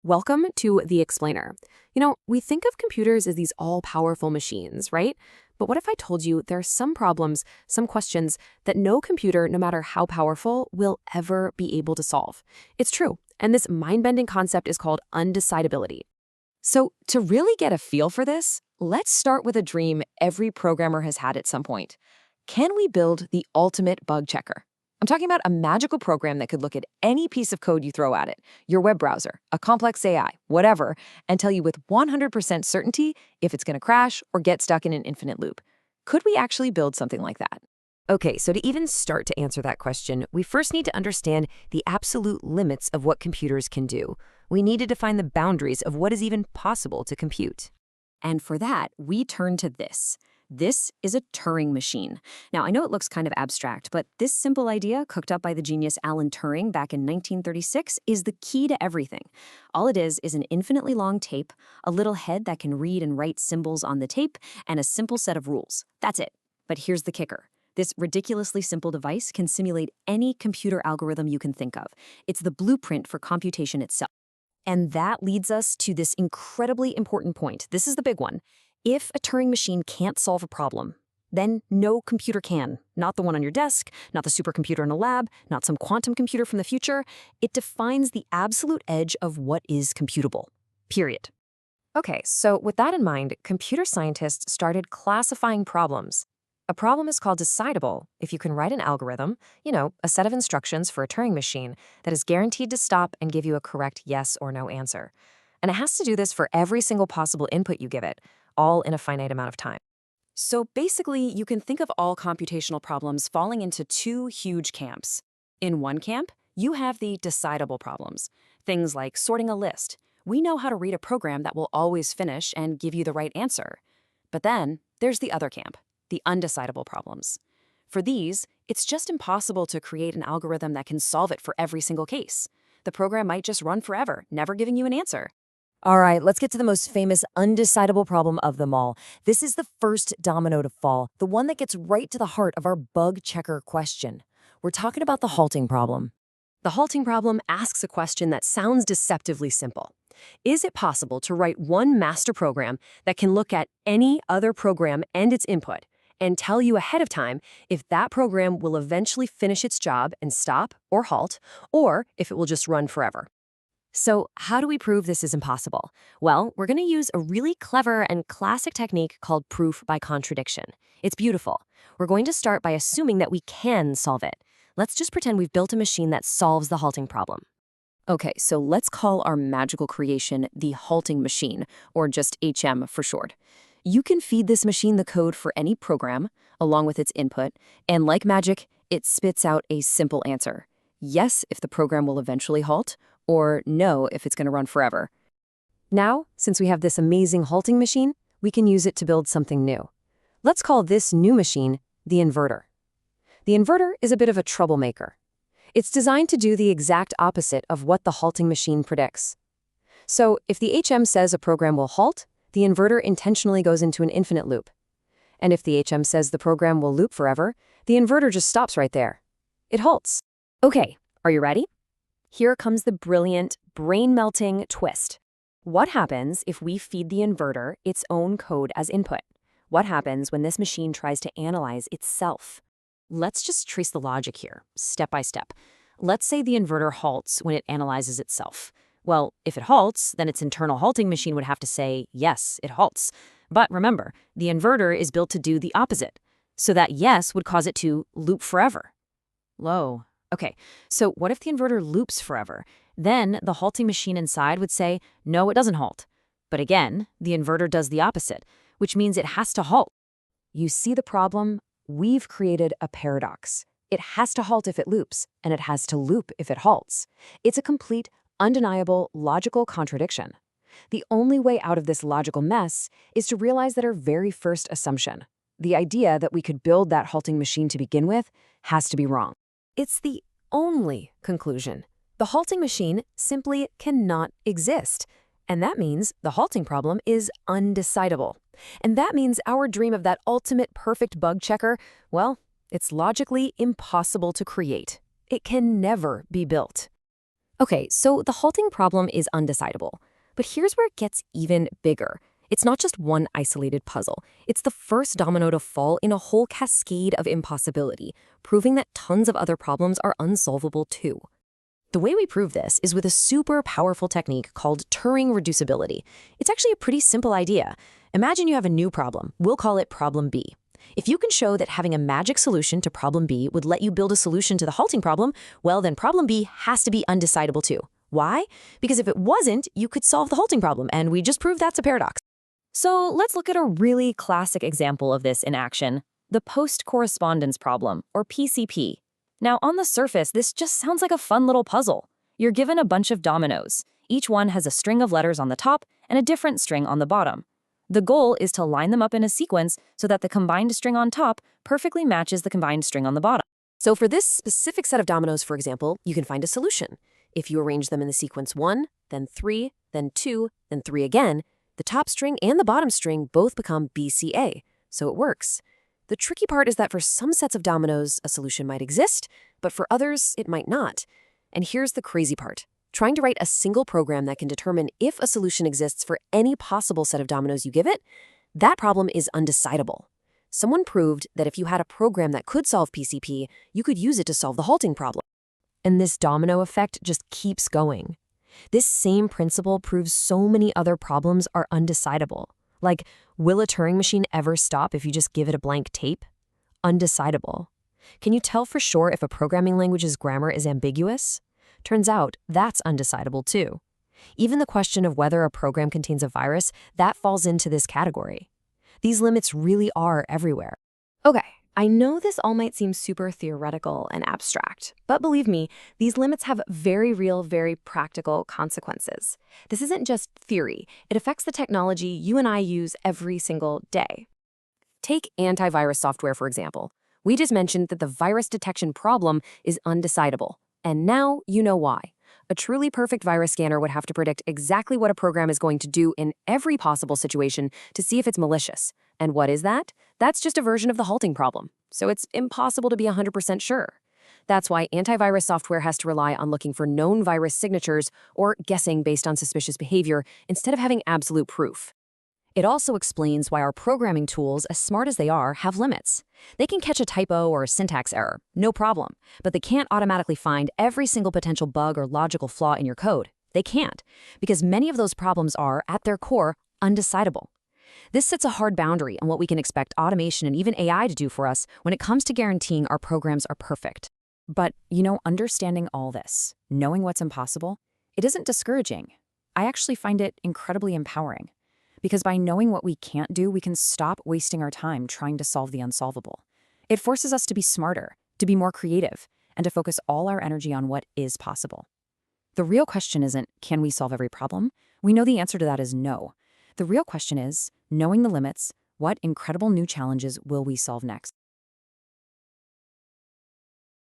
Welcome to The Explainer. We think of computers as these all-powerful machines, right? But what if I told you there are some problems, some questions that no computer, no matter how powerful, will ever be able to solve? It's true, and this mind-bending concept is called undecidability. So to really get a feel for this, let's start with a dream every programmer has had at some point. Can we build the ultimate bug checker? I'm talking about a magical program that could look at any piece of code you throw at it, your web browser, a complex AI, whatever, and tell you with 100% certainty if it's going to crash or get stuck in an infinite loop. Could we actually build something like that? Okay, so to even start to answer that question, we first need to understand the absolute limits of what computers can do. We need to define the boundaries of what is even possible to compute. And for that, we turn to this. This is a Turing machine. Now, I know it looks kind of abstract, but this simple idea, cooked up by the genius Alan Turing back in 1936, is the key to everything. All it is an infinitely long tape, a little head that can read and write symbols on the tape, and a simple set of rules. That's it. But here's the kicker. This ridiculously simple device can simulate any computer algorithm you can think of. It's the blueprint for computation itself. And that leads us to this incredibly important point. This is the big one. If a Turing machine can't solve a problem, then no computer can. Not the one on your desk, not the supercomputer in a lab, not some quantum computer from the future. It defines the absolute edge of what is computable. Period. Okay, so with that in mind, computer scientists started classifying problems. A problem is called decidable if you can write an algorithm, a set of instructions for a Turing machine that is guaranteed to stop and give you a correct yes or no answer. And it has to do this for every single possible input you give it, all in a finite amount of time. So basically, you can think of all computational problems falling into two huge camps. In one camp, you have the decidable problems, things like sorting a list. We know how to read a program that will always finish and give you the right answer. But then there's the other camp, the undecidable problems. For these, it's just impossible to create an algorithm that can solve it for every single case. The program might just run forever, never giving you an answer. All right, let's get to the most famous undecidable problem of them all. This is the first domino to fall, the one that gets right to the heart of our bug checker question. We're talking about the halting problem. The halting problem asks a question that sounds deceptively simple. Is it possible to write one master program that can look at any other program and its input and tell you ahead of time if that program will eventually finish its job and stop or halt, or if it will just run forever? So how do we prove this is impossible? Well, we're going to use a really clever and classic technique called proof by contradiction. It's beautiful. We're going to start by assuming that we can solve it. Let's just pretend we've built a machine that solves the halting problem. Okay, so let's call our magical creation the halting machine, or just HM for short. You can feed this machine the code for any program, along with its input, and like magic, it spits out a simple answer. Yes, if the program will eventually halt, or no if it's going to run forever. Now, since we have this amazing halting machine, we can use it to build something new. Let's call this new machine the inverter. The inverter is a bit of a troublemaker. It's designed to do the exact opposite of what the halting machine predicts. So if the HM says a program will halt, the inverter intentionally goes into an infinite loop. And if the HM says the program will loop forever, the inverter just stops right there. It halts. Okay, are you ready? Here comes the brilliant, brain-melting twist. What happens if we feed the inverter its own code as input? What happens when this machine tries to analyze itself? Let's just trace the logic here, step by step. Let's say the inverter halts when it analyzes itself. Well, if it halts, then its internal halting machine would have to say, yes, it halts. But remember, the inverter is built to do the opposite. So that yes would cause it to loop forever. Whoa. Okay, so what if the inverter loops forever? Then the halting machine inside would say, no, it doesn't halt. But again, the inverter does the opposite, which means it has to halt. You see the problem? We've created a paradox. It has to halt if it loops, and it has to loop if it halts. It's a complete, undeniable, logical contradiction. The only way out of this logical mess is to realize that our very first assumption, the idea that we could build that halting machine to begin with, has to be wrong. It's the only conclusion. The halting machine simply cannot exist. And that means the halting problem is undecidable. And that means our dream of that ultimate perfect bug checker, well, it's logically impossible to create. It can never be built. Okay, so the halting problem is undecidable. But here's where it gets even bigger. It's not just one isolated puzzle. It's the first domino to fall in a whole cascade of impossibility, proving that tons of other problems are unsolvable too. The way we prove this is with a super powerful technique called Turing reducibility. It's actually a pretty simple idea. Imagine you have a new problem. We'll call it problem B. If you can show that having a magic solution to problem B would let you build a solution to the halting problem, well, then problem B has to be undecidable too. Why? Because if it wasn't, you could solve the halting problem, and we just proved that's a paradox. So let's look at a really classic example of this in action, the post-correspondence problem, or PCP. Now, on the surface, this just sounds like a fun little puzzle. You're given a bunch of dominoes. Each one has a string of letters on the top and a different string on the bottom. The goal is to line them up in a sequence so that the combined string on top perfectly matches the combined string on the bottom. So for this specific set of dominoes, for example, you can find a solution. If you arrange them in the sequence 1, then 3, then 2, then 3 again, the top string and the bottom string both become BCA, so it works. The tricky part is that for some sets of dominoes, a solution might exist, but for others, it might not. And here's the crazy part. Trying to write a single program that can determine if a solution exists for any possible set of dominoes you give it, that problem is undecidable. Someone proved that if you had a program that could solve PCP, you could use it to solve the halting problem. And this domino effect just keeps going. This same principle proves so many other problems are undecidable. Like, will a Turing machine ever stop if you just give it a blank tape? Undecidable. Can you tell for sure if a programming language's grammar is ambiguous? Turns out, that's undecidable too. Even the question of whether a program contains a virus, that falls into this category. These limits really are everywhere. Okay, I know this all might seem super theoretical and abstract, but believe me, these limits have very real, very practical consequences. This isn't just theory. It affects the technology you and I use every single day. Take antivirus software, for example. We just mentioned that the virus detection problem is undecidable, and now you know why. A truly perfect virus scanner would have to predict exactly what a program is going to do in every possible situation to see if it's malicious. And what is that? That's just a version of the halting problem, so it's impossible to be 100% sure. That's why antivirus software has to rely on looking for known virus signatures or guessing based on suspicious behavior instead of having absolute proof. It also explains why our programming tools, as smart as they are, have limits. They can catch a typo or a syntax error, no problem, but they can't automatically find every single potential bug or logical flaw in your code. They can't, because many of those problems are, at their core, undecidable. This sets a hard boundary on what we can expect automation and even AI to do for us when it comes to guaranteeing our programs are perfect. But, understanding all this, knowing what's impossible, it isn't discouraging. I actually find it incredibly empowering. Because by knowing what we can't do, we can stop wasting our time trying to solve the unsolvable. It forces us to be smarter, to be more creative, and to focus all our energy on what is possible. The real question isn't, can we solve every problem? We know the answer to that is no. The real question is, knowing the limits, what incredible new challenges will we solve next?